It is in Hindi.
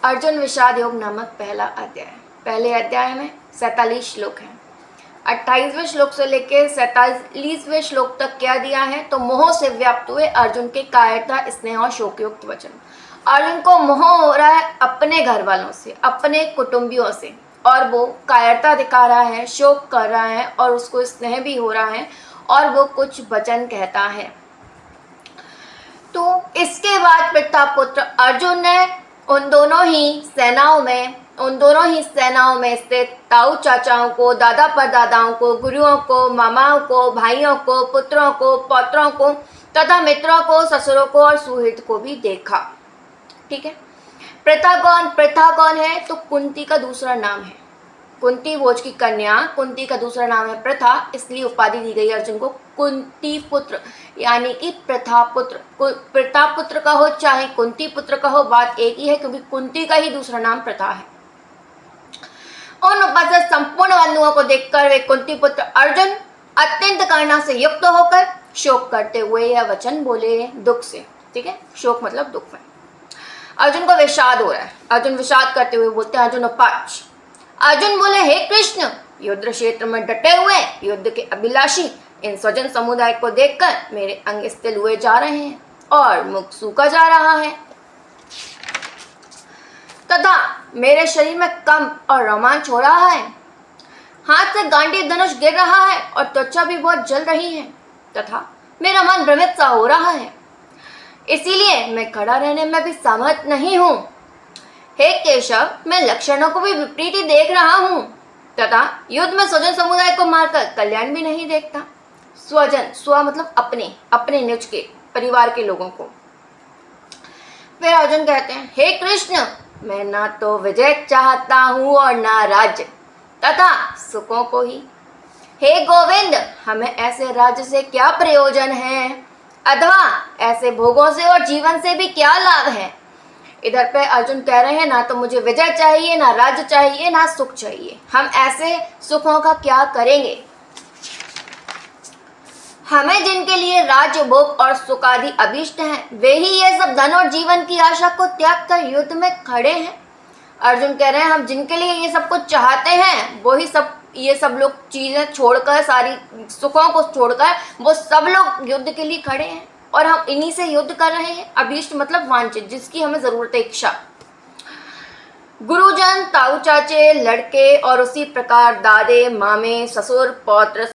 अर्जुन विषाद योग नामक पहला अध्याय। पहले अध्याय में 47 श्लोक हैं। 28वें श्लोक से लेकर 47वें श्लोक तक क्या दिया है, तो मोह से व्याप्त हुए अर्जुन के कायरता, स्नेह और शोकयुक्त वचन। अर्जुन को मोह हो रहा है अपने घर वालों से, अपने कुटुंबियों से, और वो कायरता दिखा रहा है, शोक कर रहा है, और उसको स्नेह भी हो रहा है, और वो कुछ वचन कहता है। तो इसके बाद प्रतापपुत्र अर्जुन ने उन दोनों ही सेनाओं में स्थित ताऊ चाचाओं को, दादा परदादाओं को, गुरुओं को, मामाओं को, भाइयों को, पुत्रों को, पौत्रों को तथा मित्रों को, ससुरों को और सुहृद को भी देखा। ठीक है। प्रथा कौन है, तो कुंती का दूसरा नाम है। कुंती भोज की कन्या, कुंती का दूसरा नाम है प्रथा, इसलिए उपाधि दी गई अर्जुन को कुंती पुत्र, यानी कि प्रथा पुत्र। प्रताप पुत्र का हो चाहे कुंती पुत्र का हो, बात एक ही है, क्योंकि कुंती का ही दूसरा नाम प्रथा है। उन उपस्थित संपूर्ण बंधुओं को देखकर वे कुंती पुत्र अर्जुन अत्यंत करुणा से युक्त होकर शोक करते हुए यह वचन बोले, दुख से। ठीक है, शोक मतलब दुख में। अर्जुन को विषाद हो रहा है। अर्जुन विषाद करते हुए बोलते हैं, अर्जुन उपाच। अर्जुन बोले, हे कृष्ण, युद्ध क्षेत्र में डटे हुए युद्ध के अभिलाषी इन स्वजन समुदाय को देखकर मेरे अंग स्थिर हुए जा रहे हैं और मुख सूखा जा रहा है तथा मेरे शरीर में कंप और रोमांच हो रहा है। हाथ से गांडीव धनुष गिर रहा है और त्वचा भी बहुत जल रही है तथा मेरा मन भ्रमित सा हो रहा है। इसीलिए मैं खड़ा रहने में भी समर्थ नहीं हूं। हे केशव, मैं लक्षणों को भी विपरीत ही देख रहा हूं तथा युद्ध में स्वजन समुदाय को मारकर कल्याण भी नहीं देखता। स्वजन, स्व मतलब अपने निज के परिवार के लोगों को। फिर अर्जुन कहते हैं, हे कृष्ण, मैं ना तो विजय चाहता हूं और ना राज्य तथा सुखों को ही। हे गोविंद, हमें ऐसे राज्य से क्या प्रयोजन है अथवा ऐसे भोगों से और जीवन से भी क्या लाभ है। इधर पे अर्जुन कह रहे हैं, ना तो मुझे विजय चाहिए, ना राज्य चाहिए, ना सुख चाहिए। हम ऐसे सुखों का क्या करेंगे। हमें जिनके लिए राज्य, भोग और सुख आदि अभीष्ट हैं, वे ही ये सब धन और जीवन की आशा को त्याग कर युद्ध में खड़े हैं। अर्जुन कह रहे हैं, हम जिनके लिए ये सब कुछ चाहते हैं, वो ही ये सब लोग चीजें छोड़कर, सारी सुखों को छोड़कर वो सब लोग युद्ध के लिए खड़े हैं, और हम इन्हीं से युद्ध कर रहे हैं। अभीष्ट मतलब वांछित, जिसकी हमें जरूरत है, इच्छा। गुरुजन, ताऊ चाचे, लड़के और उसी प्रकार दादे, मामे, ससुर, पौत्र